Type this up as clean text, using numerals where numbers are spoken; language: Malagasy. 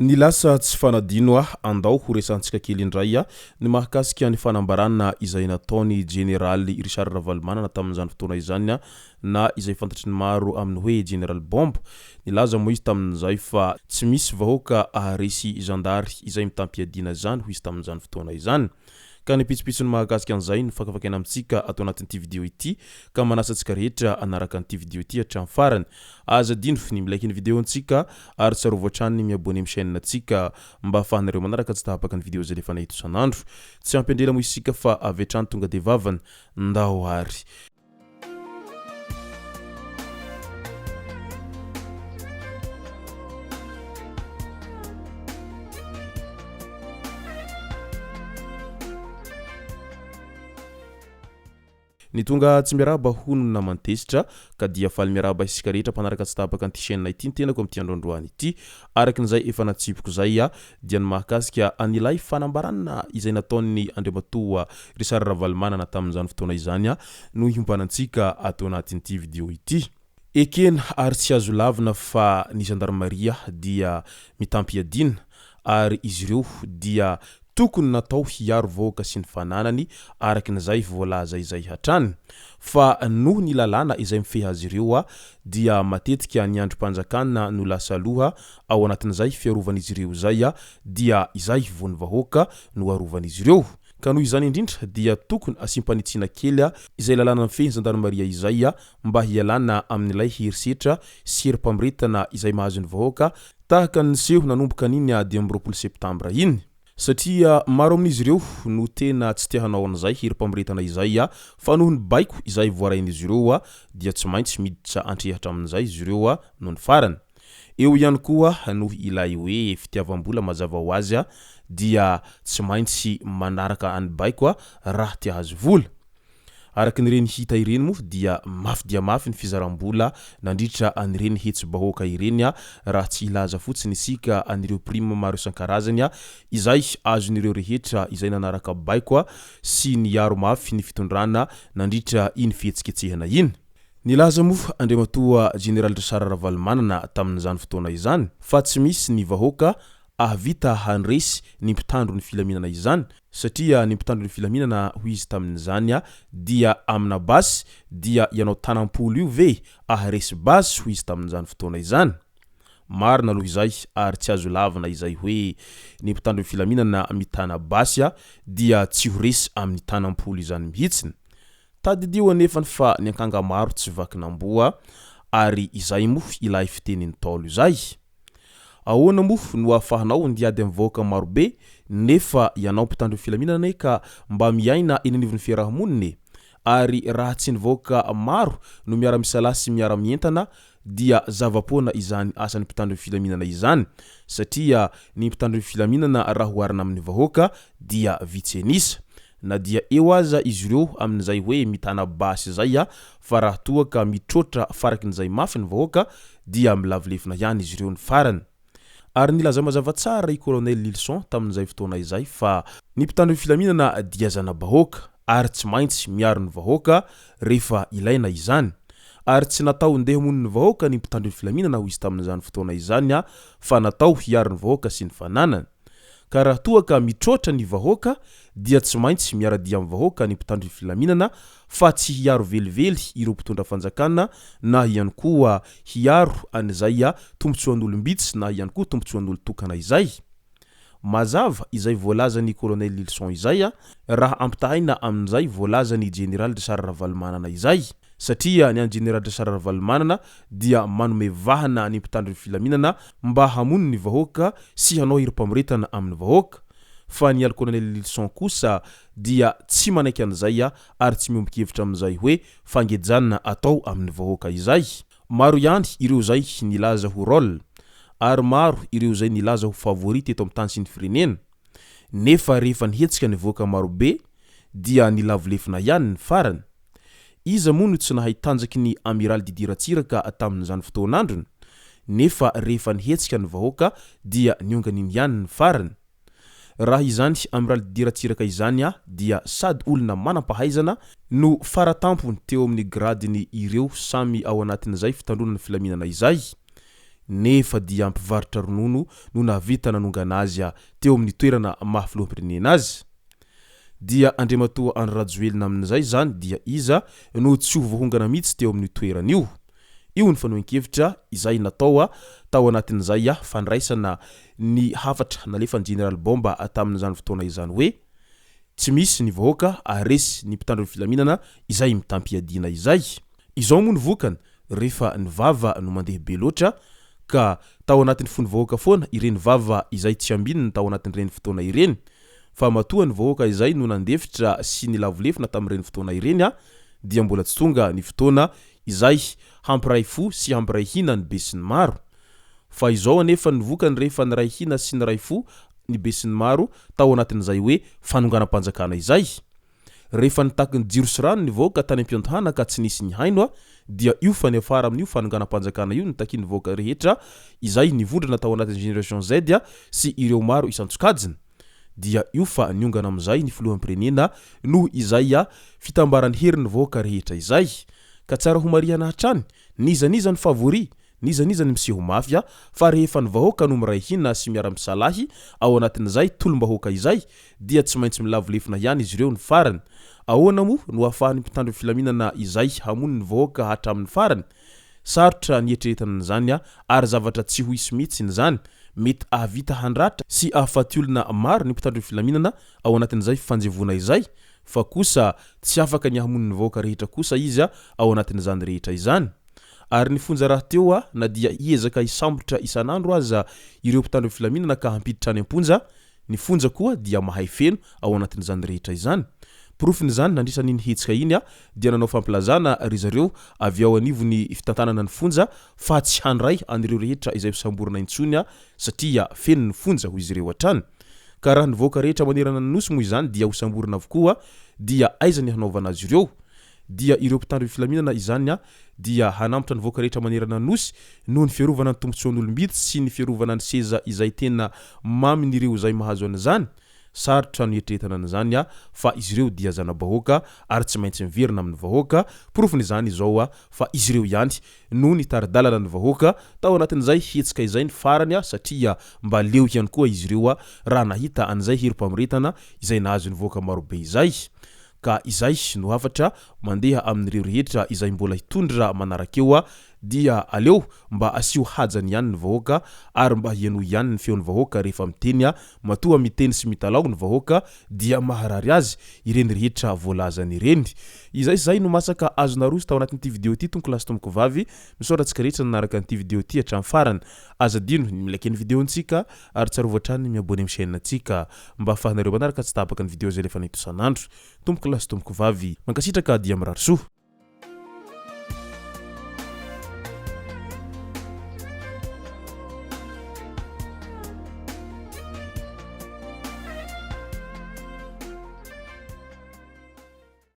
Ny lasa tsy fanadino andao ho resantsika kely indray ny mahakasika ny fanambarana izay nataony Jeneraly Richard Ravalomanana tamin'izany fotoana izany na izay fantatry ny maro amin'ny hoe Jeneraly Bomba. Nilaza moa izy tamin'izay fa tsy misy vahoaka Aharesy Zandary izay mitampiadina zany ho izy tamin'izany fotoana izany. Ka ny pitsopitsony mahakasika an'izay ny fakafakena amintsika atao anatin'ity vidéo ity ka manasa antsika rehetra anaraka an'ity vidéo ity hatramin'ny farany. Aza dino ny milaiky ny vidéo antsika ary tsarovy hatrany miabone amin'ny chaîne antsika mba ahafahanareo manaraka tsy tahapaka ny vidéo zay efa nahita isan'andro. Tsy ampendrela moa isika fa avy hatrany tonga de vavany ndao ary. Ny tonga tsy miaraba hono na Nandositra ka dia faly miaraba isika rehetra mpanaraka tsy tapaka an'ity chaîne ity ny tenako amin'ity androandroany ity. Arakin'izay efa natsipiko zay dia ny mahakasika an'ilay fanambarana izay nataony Andriamatoa Richard Ravalomanana tamin'izany fotoana izany no hiombanantsika atao anatin'ity vidéo ity. Ekena ary tsy azo lavina fa ny Zandary dia mitampiadina ary izy ireo dia tokony natao hiaro vahoaka sy ny fananany arakin'izay voalaza izay hatrany fa noho ny lalàna izay mifehy azy ireo dia matetika ny androm-panjakana no lasa aloha ao anatin'izay fiarovan'izy ireo zay dia izay voan'ny vahoaka no arovan'izy ireo. Ka noho izany indrindra dia tokony asimpanitsina kely izay lalàna mifehy Zandary izay mba hialana amin'ilay herisetra sy herim-pamiretana izay mahazo ny vahoaka tahaka ny seho nanomboka an'iny 20 septambra iny. Satria maro amin'izy ireo no tena tsy te hanao an'izay herim-pamiretana izay fa noho ny baiko izay voarain'izy ireo dia tsy maintsy miditra antrehatra amin'izay izy ireo noho ny farany. Eo ihany koa noho ilay hoe fitiavam-bola mazava ho azy dia tsy maintsy manaraka any baiko raha te hahazo vola. Araky nireny hita ireny moa dia mafy ny fizaram-bola nandritra anireny hetsy bahoaka ireny raha tsy ilaza fotsiny isika anireo prime maro isan-karazany izay azon'ireo rehetra izay nanaraka baiko sy niaro mafy ny fitondrana nandritra iny fihetsiketsehana iny. Nilaza moa Andriamatoa Jeneraly Richard Ravalomanana tamin'izany fotoana izany fa tsy misy ny vahoaka ahavita Aharesy ny mpitandro ny filaminana izany satria ny mpitandro ny filaminana ho izy tamin'izany dia amina basy dia ianao tanampolo io ve Aharesy basy ho izy tamin'izany fotoana izany. Marina aloha izay ary tsy azo lavina izay hoe ny mpitandro ny filaminana mitana basy dia tsy ho resy amin'ny tanampolo izany mihitsiny. Tadidio nefa fa ny ankanga maro tsy vakinamboa ary izay moa ilay fitenin'ny Taolo izay. Ahoana moa no ahafahanao ndiady amin'ny vahoaka marobe nefa ianao mpitandro filaminana ka mba miaina eny anivon'ny fiarahamonina ary raha tsy ny vahoaka maro no miara-misala sy miara-mientana dia zavapoana izany asan'ny mpitandro filaminana izany satria ny mpitandro filaminana raha hoarina amin'ny vahoaka dia vitsenisa na dia eo aza izy ireo amin'izay hoe mitana basy zay fa raha toa ka mitrotra farakin'izay mafy ny vahoaka dia Nilavolefona ihany izy ireo ny farany. Ary nilaza mazava tsara i Colonel Lilson tamin'izay fotoana izay fa ny mpitandro filaminana dia zana-bahoaka ary tsy maintsy miaro ny vahoaka rehefa ilaina izany. Ary tsy natao ndeha hamono ny vahoaka ny mpitandro filaminana ho izy tamin'izany fotoana izany fa natao hiaro ny vahoaka sy ny fananany. Ka raha toa ka mitrotra ny vahoaka dia tsy maintsy miaradia amin'ny vahoaka ny mpitandro filaminana fa tsy hiaro velively ireo mpitondra fanjakana na ihany koa hiaro an'izay tombotsoan'olombitsy na ihany koa tombotsoan'olotokana izay. Mazava izay voalazany Colonel Lilson izay raha ampitahina amin'izay voalazany Jeneraly Richard Ravalomanana izay satria ny Jeneraly Richard Ravalomanana dia manome vahana ny mpitandro filaminana mba hamono ny vahoaka sy hanao herim-pamiretana amin'ny vahoaka. Fa ny Colonel Lilson kosa dia tsy manaiky an'izay ary tsy miombon-kevitra amin'izay hoe fangejanana atao amin'ny vahoaka izay. Maro ihany ireo zay nilaza ho rôle ary maro ireo zay nilaza ho favorite eto amin'ny tany sy ny firenena. Nefa rehefa nihetsika ny vahoaka marobe dia Nilavolefona ihany ny farany. Iza moa no tsy nahay tanjaky ny amiraly didiratsiraka tamin'izany fotoan'androny nefa rehefa nihetsika ny vahoaka dia niongan'iny ihany ny farany. Raha izany amiraly didiratsiraka izany dia sady olona manam-pahaizana no faratampony teo amin'ny gradiny ireo samy ao anatin'izay fitandronana filaminana izay. nefa dia ampivarotra ronono no navita nanongana azy teo amin'ny toerana mahafiloham-pirenena azy. Dia andriamatoa Androrajoelina amin'izay zany dia iza no tsy ho voahongana mihitsy teo amin'ny toerana io. Io ny fanohen-kevitra izay natao tao anatin'izay fandraisana ny hafatra nalefan'ny Jeneraly Bomba tamin'izany fotoana izany hoe tsy misy ny vahoaka Aharesy ny mpitandro ny filaminana izay mitampiadina izay. Izao moa ny vokany rehefa ny vava no mandeha be loatra ka tao anatin'ny fony vahoaka foana ireny vava izay tsy ambininy tao anatin'ireny fotoana ireny. Fa matoa ny vahoaka izay no nandefitra sy nilavolefona tamin'ireny fotoana ireny dia mbola tsy tonga ny fotoana izay hampiray fo sy hampiray hina ny be sy ny maro. Fa izao anefa ny vokany rehefa ny ray hina sy ny ray fo ny be sy ny maro tao anatin'izay hoe fanonganam-panjakana izay. Rehefa nitaky ny jiro sy rano ny vahoaka tany am-piantohana ka tsy nisy ny haino dia io fa ny afara amin'io fanonganam-panjakana io nitaky ny vahoaka rehetra izay nivondrana tao anatin'ny génération Z sy ireo maro isantsokajiny. Dia io fa niongana amin'izay ny filoham-pirenena noho izay fitambarany herin'ny vahoaka rehetra izay. Ka tsara ho mariana hatrany, niza ny favori, niza ny miseho mafy fa rehefa ny vahoaka no miray hina sy miara-misalahy ao anatin'izay tolom-bahoaka izay dia tsy maintsy milavolefona ihany izy ireo ny farany. Ahoana moa no ahafahan'ny mpitandro filaminana izay hamono ny vahoaka hatramin'ny farany? Sarotra nietreretana n'izany ary zavatra tsy ho hisy mihitsy n'izany. Mety ahavita handratra sy ahafaty olona maro ny mpitandro filaminana ao anatin'izay fanjevona izay, fa kosa tsy afaka ny hamono ny vahoaka rehetra kosa izy ao anatin'izany rehetra izany. Ary ny fonja raha teo na dia hiezaka hisambotra isan'andro aza ireo mpitandro filaminana ka hampiditra any am-ponja, ny fonja koa dia mahay feno ao anatin'izany rehetra izany. Porofin' izany nandrisan'iny hetsika iny dia nanao fampilazana ry zareo avy ao anivony fitantanana ny fonja fa tsy handray an'ireo rehetra izay fisamborana intsony satria feno ny fonja ho izy ireo hatrany. Ka raha ny vahoaka rehetra manerana ny nosy moa izany dia ho samborana avokoa dia aiza ny hanaovana azy ireo? Dia ireo mpitandro filaminana izany dia hanambotra ny vahoaka rehetra manerana ny nosy noho ny fiarovana ny tombotsoan'olombelona sy ny fiarovana ny seza izay tena mamin'ireo izay mahazo an'izany. Sarotra ny etretana n'izany fa izy ireo dia zana-bahoaka ary tsy maintsy miverina amin'ny vahoaka. Porofin'izany izao fa izy ireo ihany no nitaridalana ny vahoaka tao anatin'izay hetsika izay ny farany satria mba leo ihany koa izy ireo raha nahita an'izay herim-pamoretana izay nahazo ny vahoaka marobe izay. Ka izay no hafatra mandeha amin'ireo rehetra izay mbola hitondra manarakeo dia aleo mba asio hajany ihany ny vahoaka ary mba hiano ihany ny feon'ny vahoaka rehefa miteny matoa miteny sy mitalao ny vahoaka dia maharary azy ireny rehetra voalazany ireny. Izay no masaka azonarozy tao anatin'ity video ity tonko lasy tomoko vavy misoratsika rehetra nanaraka an'ity video ity hatramin'ny farany. Azadino ny milaiky ny videontsika ary tsarovatrany miabone amin'ny chaîne antsika mba ahafahanareo manaraka tsy tapaka ny video zay lefa nahito isan'andro. Tomoko lasy tomoko vavy mankasitraka dia mirary soa.